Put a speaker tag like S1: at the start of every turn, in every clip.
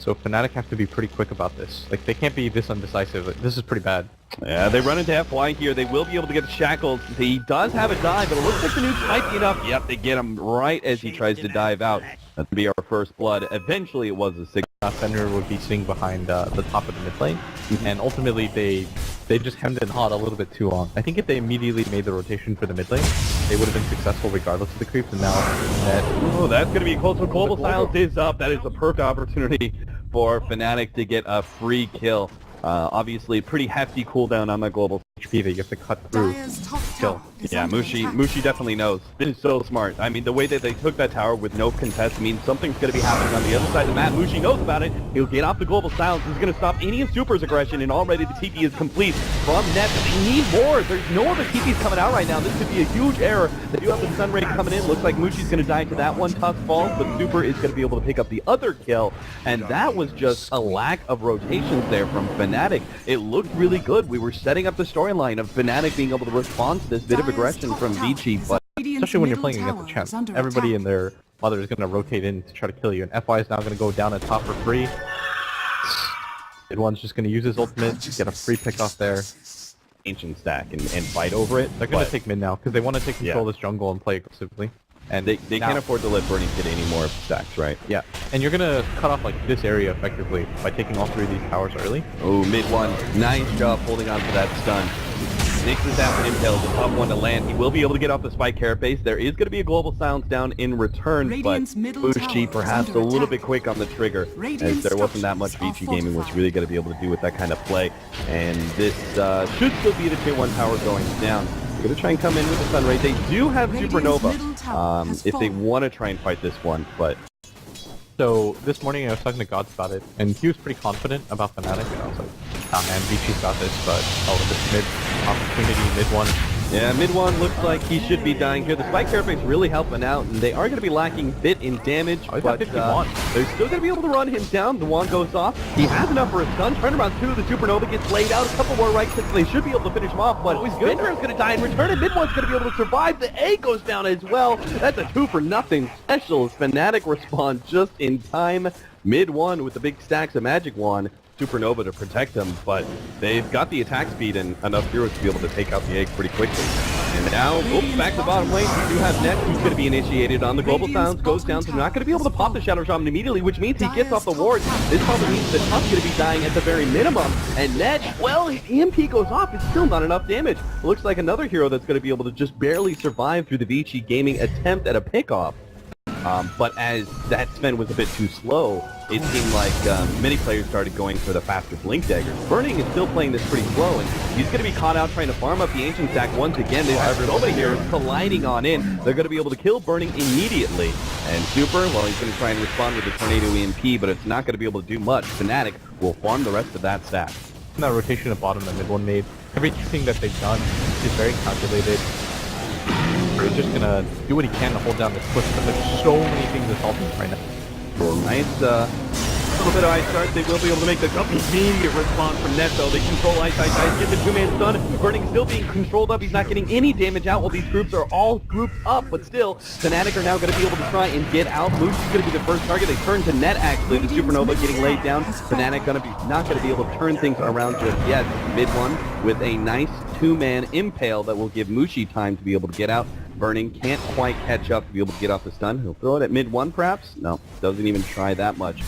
S1: so Fnatic have to be pretty quick about this. Like, they can't be this undecisive. Like, this is pretty bad.
S2: Yeah, they run into FY here. They will be able to get the shackles. He does have a dive, but it looks like the nukes might be enough. Yep, they get him right as he tries to dive out. That'd be our first blood. Eventually, it was a 6.
S1: Fender would be sitting behind the top of the mid lane, and ultimately they just hemmed and hawed a little bit too long. I think if they immediately made the rotation for the mid lane, they would have been successful regardless of the creeps, and now that...
S2: Oh, that's going to be a close one. Global Silence is up. That is the perfect opportunity for Fnatic to get a free kill. Obviously, pretty hefty cooldown on that global HP that you have to cut through kill. Yeah, Mushi definitely knows. This is so smart. I mean, the way that they took that tower with no contest means something's going to be happening on the other side of the map. Mushi knows about it. He'll get off the global silence. This is going to stop any of Super's aggression, and already the TP is complete from Net. But they need more. There's no other TPs coming out right now. This could be a huge error. They do have the stun rate coming in. Looks like Mushi's going to die to that one. Tusk falls, but Super is going to be able to pick up the other kill, and that was just a lack of rotations there from Fnatic. It looked really good. We were setting up the storyline of Fnatic being able to respond to this bit of aggression from ViCi, but
S1: especially when you're playing against the champ, everybody and their mother is going to rotate in to try to kill you, and FY is now going to go down at top for free. Mid one's just going to use his ultimate, get a free pick off there.
S2: Ancient stack and fight over it.
S1: They're going to take mid now because they want to take control of this jungle and play aggressively. And
S2: they can't afford to let Burning get any more stacks, right?
S1: Yeah, and you're gonna cut off like this area effectively by taking all 3 of these towers early.
S2: Oh, mid one, nice job holding on to that stun. Nix is after Impale, the top one to land. He will be able to get off the spike carapace. There is going to be a global silence down in return, but Mushi perhaps a little bit quick on the trigger, as there wasn't that much ViCi Gaming was really going to be able to do with that kind of play. And this should still be the tier 1 tower going down. They're going to try and come in with the stun rate. They do have Supernova if they want to try and fight this one, but...
S1: So, this morning I was talking to Gods about it, and he was pretty confident about Fnatic, and I was like, oh man, ViCi's got this, but this mid opportunity, mid one.
S2: Yeah, mid one looks like he should be dying here. The spike carapace really helping out, and they are going to be lacking bit in damage, but they're still going to be able to run him down. The wand goes off. He has enough for a stun. Turnaround 2, the Supernova gets laid out. A couple more right clicks, they should be able to finish him off, but Bender is going to die in return, and mid one's going to be able to survive. The A goes down as well. That's a 2-for-nothing special. Fnatic respond just in time. Mid one with the big stacks of Magic Wand. Supernova to protect them, but they've got the attack speed and enough heroes to be able to take out the egg pretty quickly. And now, oops, back to the bottom lane, we do have Net, who's going to be initiated on the global silence, goes down, so they're not going to be able to pop the Shadow Shaman immediately, which means he gets off the ward. This probably means that Tusk's going to be dying at the very minimum, and Net, well, EMP goes off, it's still not enough damage. Looks like another hero that's going to be able to just barely survive through the ViCi Gaming attempt at a pickoff. But as that spin was a bit too slow, it seemed like many players started going for the faster Blink Daggers. Burning is still playing this pretty slow, and he's going to be caught out trying to farm up the Ancient Stack once again. They have so many heroes colliding on in. They're going to be able to kill Burning immediately. And Super, well, he's going to try and respond with the Tornado EMP, but it's not going to be able to do much. Fnatic will farm the rest of that stack.
S1: That rotation at bottom that mid one made, everything that they've done is very calculated. He's just gonna do what he can to hold down this push, but there's so many things assaulting right now.
S2: Well, nice, little bit of ice start. They will be able to make the immediate response from Net, though. They control ice, get the 2-man stun. Burning still being controlled up. He's not getting any damage out while these groups are all grouped up, but still, Fnatic are now going to be able to try and get out. Moose is going to be the first target. They turn to Net, actually. The Supernova getting laid down. Fnatic not going to be able to turn things around just yet. Mid one with a nice 2-man impale that will give Mushi time to be able to get out. Burning can't quite catch up to be able to get off the stun. He'll throw it at mid one, perhaps? No, doesn't even try that much.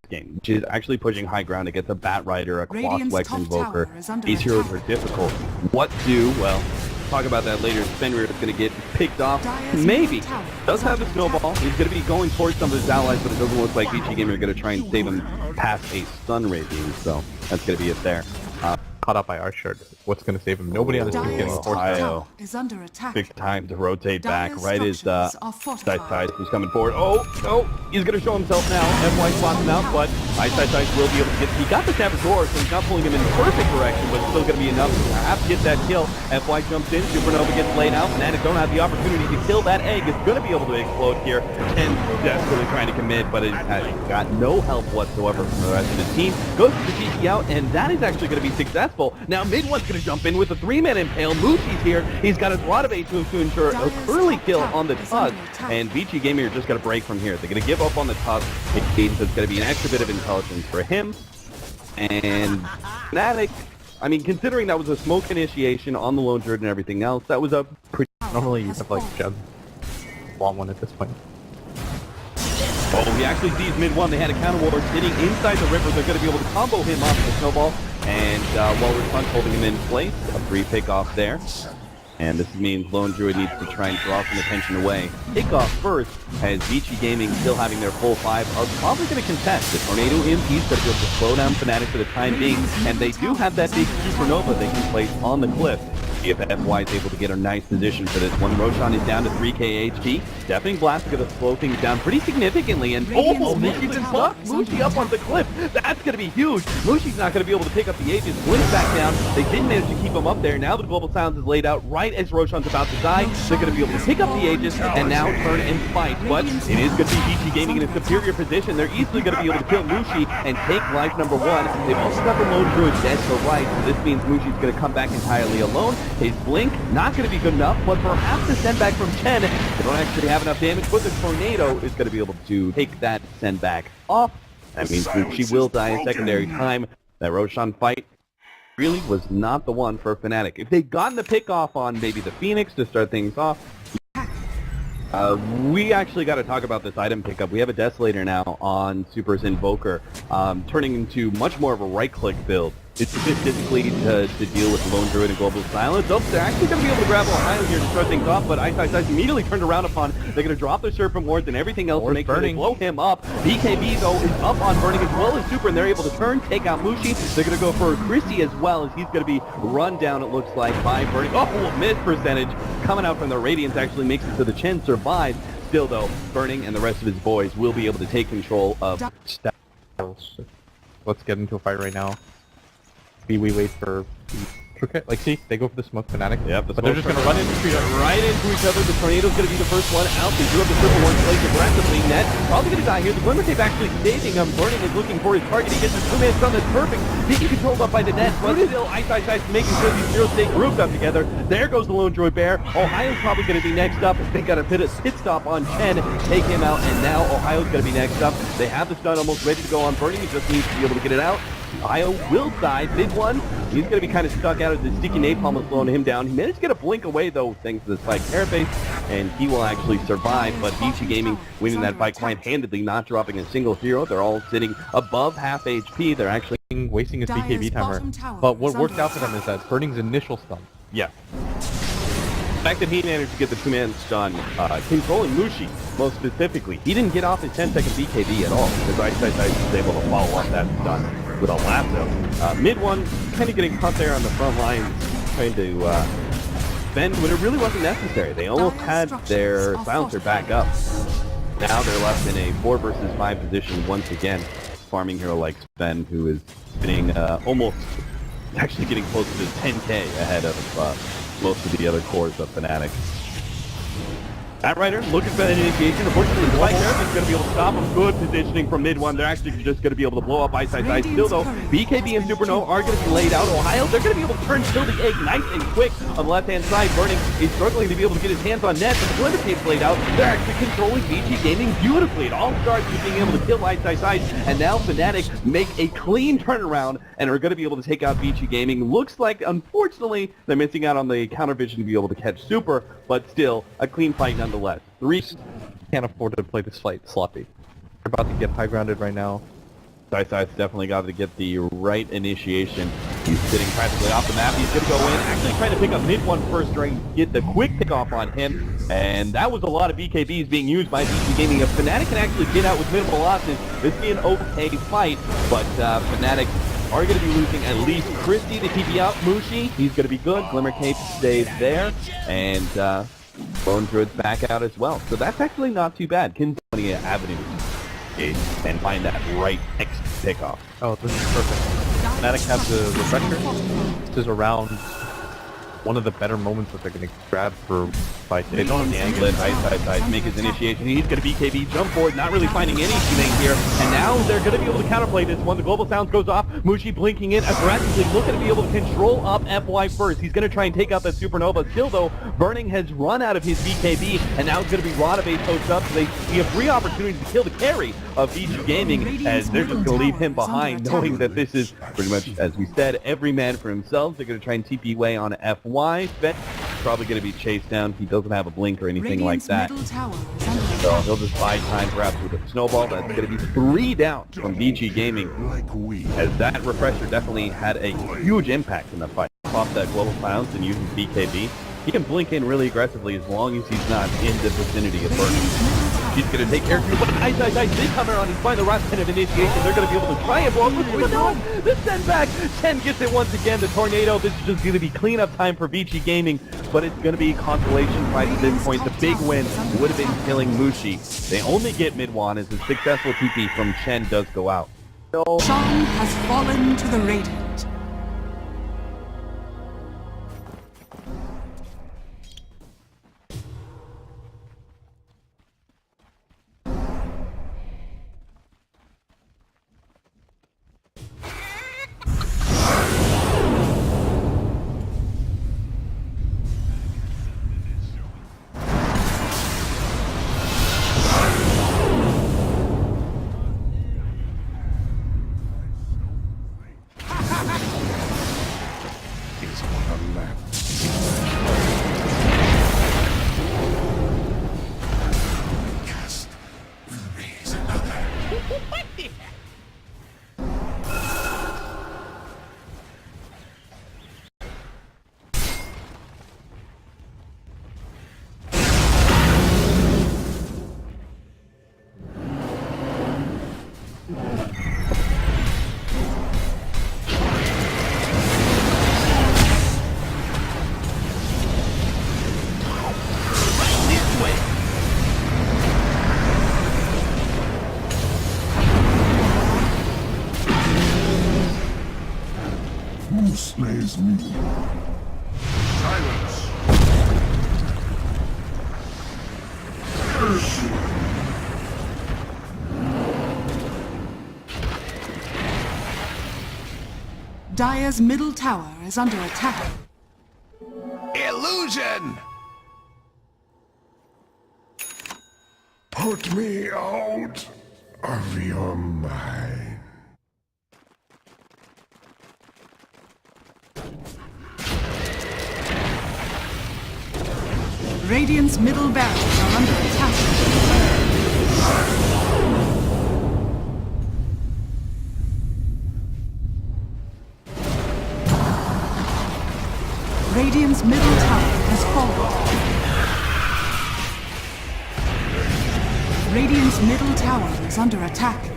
S2: Game, which is actually pushing high ground to get the Bat Rider, a Quas Wex Invoker. These heroes are difficult. What do? Well, talk about that later. Fenrir is going to get picked off. Maybe. Does have a snowball. He's going to be going towards some of his allies, but it doesn't look like ViCi Gamer are going to try and save him past a stun rating, so that's going to be it there.
S1: Caught up by Archer. What's going to save him? Nobody on the team getting forced.
S2: Big time to rotate back. Right as Side who's coming forward. Oh, no. He's going to show himself now. FY spots him out, but Side will be able to get... He got the Saboteur, so he's not pulling him in the perfect direction, but it's still going to be enough to have to get that kill. FY jumps in. Supernova gets laid out. Fnatic don't have the opportunity to kill that egg. It's going to be able to explode here. And desperately trying to commit, but it has got no help whatsoever from the rest of the team. Goes to the TP out, and that is actually going to be successful. successful. Now mid one's going to jump in with a 3-man impale. Mushi's here. He's got a lot of H moves to ensure a early kill on the tusk. And ViCi Gaming are just going to break from here. They're going to give up on the tusk. It means it's going to be an extra bit of intelligence for him. And Fnatic, I mean, considering that was a smoke initiation on the lone druid and everything else, that was a pretty...
S1: Normally you have like Jeb long one at this point.
S2: Oh, he actually sees mid one. They had a counter ward sitting inside the river. They're going to be able to combo him off the snowball. And while we're holding him in place, a free pick off there. And this means Lone Druid needs to try and draw some attention away. Pick off first, as ViCi Gaming still having their full 5 are probably going to contest. The Tornado Impe's going to be able to slow down Fnatic for the time being. And they do have that big supernova they can place on the cliff. See if FY is able to get a nice position for this one. Roshan is down to 3k HP. Stepping Blast is going to slow things down pretty significantly. And Mushi's been stuck. Mushi up on the cliff. That's going to be huge. Mushi's not going to be able to pick up the Aegis. Blink back down. They did manage to keep him up there. Now the Global Silence is laid out right as Roshan's about to die. They're going to be able to pick up the Aegis and now turn and fight. But it is going to be ViCi Gaming in a superior position. They're easily going to be able to kill Mushi and take life number 1. They've also got the Lone Druid dead to right. So this means Mushi's going to come back entirely alone. His Blink, not going to be good enough, but perhaps the send back from Chen. They don't actually have enough damage, but the Tornado is going to be able to take that send back off. That means she will die in secondary time. That Roshan fight really was not the one for Fnatic. If they'd gotten the pick off on maybe the Phoenix to start things off, we actually got to talk about this item pickup. We have a Desolator now on Super's Invoker, turning into much more of a right-click build. It's statistically to deal with Lone Druid and Global Silence. Oh, they're actually going to be able to grab Ohio here to start things off, but Ice immediately turned around upon. They're going to drop their Serpent Wards and everything else to make sure they blow him up. BKB, though, is up on Burning as well as Super, and they're able to turn, take out Mushi. They're going to go for Chrissy as well, as he's going to be run down, it looks like, by Burning. Oh, miss percentage coming out from the Radiance actually makes it to the chin, survives. Still, though, Burning and the rest of his boys will be able to take control of...
S1: Let's get into a fight right now. We wait for like, see, they go for the smoke Fnatic.
S2: Yep,
S1: but they're just gonna run into each other.
S2: Right into each other. The Tornado's gonna be the first one out. They do have the triple one place aggressively. Net probably gonna die here. The Glimmer Cape actually saving him. Burning is looking for his target. He gets his 2-man stun. That's perfect. He can controlled up by the net, but still Ice making sure these heroes stay grouped up together. There goes the Lone Druid Bear. Ohio's probably gonna be next up. They got a pit stop on Chen, take him out, and now Ohio's gonna be next up. They have the stun almost ready to go on Burning. He just needs to be able to get it out. Ohio will die. Mid one, he's going to be kind of stuck out as the sticky napalm is slowing him down. He managed to get a blink away, though, thanks to the spike carapace, and he will actually survive. But ViCi Gaming winning that fight quite handedly, not dropping a single hero. They're all sitting above half HP. They're actually
S1: wasting his BKB timer. But what worked out for them is that Burning's initial stun.
S2: Yeah. The fact that he managed to get the 2-man stun, controlling Mushi, most specifically, he didn't get off his 10-second BKB at all, because Ice was able to follow up that stun with a lasso. Mid one, kind of getting caught there on the front line, trying to bend when it really wasn't necessary. They almost had their silencer back up. Now they're left in a 4 versus 5 position once again. Farming hero like Sven, who is getting almost, actually getting close to 10k ahead of most of the other cores of Fnatic. Batrider looking for that initiation. Unfortunately, the Spike Therapy is going to be able to stop him. Good positioning from mid one. They're actually just going to be able to blow up Ice. Still, though, BKB and Supernova are going to be laid out. Ohio, they're going to be able to turn kill the egg nice and quick on the left-hand side. Burning is struggling to be able to get his hands on net, but the Glimmer Cape's laid out. They're actually controlling ViCi Gaming beautifully. It all starts with being able to kill Ice, and now Fnatic make a clean turnaround and are going to be able to take out ViCi Gaming. Looks like, unfortunately, they're missing out on the counter vision to be able to catch Super, but still, a clean fight nonetheless. Reese
S1: can't afford to play this fight sloppy. They're about to get high grounded right now.
S2: Ice definitely got to get the right initiation. He's sitting practically off the map. He's going to go in, actually trying to pick up mid one first during, get the quick pick off on him. And that was a lot of BKBs being used by ViCi Gaming. If Fnatic can actually get out with minimal losses, this be an okay fight. But Fnatic are going to be losing at least Christie to TP out. Mushi, he's going to be good. Glimmer Cape stays there. And Lone Druid's back out as well. So that's actually not too bad. Can 20 avenues and find that right next pickoff.
S1: Oh, this is perfect. Fnatic have the refresher. This is around one of the better moments that they're going to grab for ViCi.
S2: They don't have the angle at ViCi to make his initiation. He's going to BKB, jump forward, not really finding anything here. And now they're going to be able to counterplay this one. The global sounds goes off. Mushi blinking in aggressively, looking to be able to control up FY first. He's going to try and take out that supernova. Still though, Burning has run out of his BKB, and now it's going to be Rodabase post up. So they have 3 opportunities to kill the carry of ViCi Gaming, as they're just going to leave him behind, knowing that this is pretty much, as we said, every man for himself. They're going to try and TP away on FY. Fnatic probably going to be chased down. He doesn't have a blink or anything like that. So he'll just buy time perhaps with a snowball. That's going to be 3 down from ViCi Gaming, as that refresher definitely had a huge impact in the fight. Off that global silence and using BKB. He can blink in really aggressively as long as he's not in the vicinity of Burning. He's going to take care of you, but Ice, they come around and find the right kind of initiation. They're going to be able to try and blow up. But no, the send back. 10 gets it once again. The tornado. This is just going to be cleanup time for ViCi Gaming, but it's going to be consolation prize at this point. The big win would have been killing Mushi. They only get mid-1 as the successful TP from Chen does go out.
S3: Sean has fallen to the Radiant.
S4: Who slays me? Silence!
S3: Dire's middle tower is under attack.
S4: Illusion! Put me out of your mind.
S3: Radiant's middle barracks are under attack. Radiant's middle tower has fallen. Radiant's middle tower is under attack.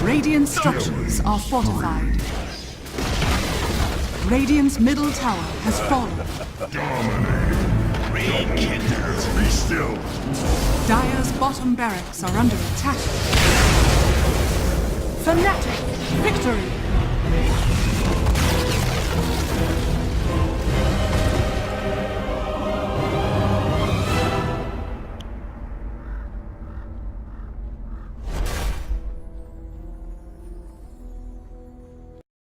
S3: Radiant structures are fortified. Radiant's middle tower has fallen.
S4: Dominate. Rekindle. Be still.
S3: Dire's bottom barracks are under attack. Fnatic victory!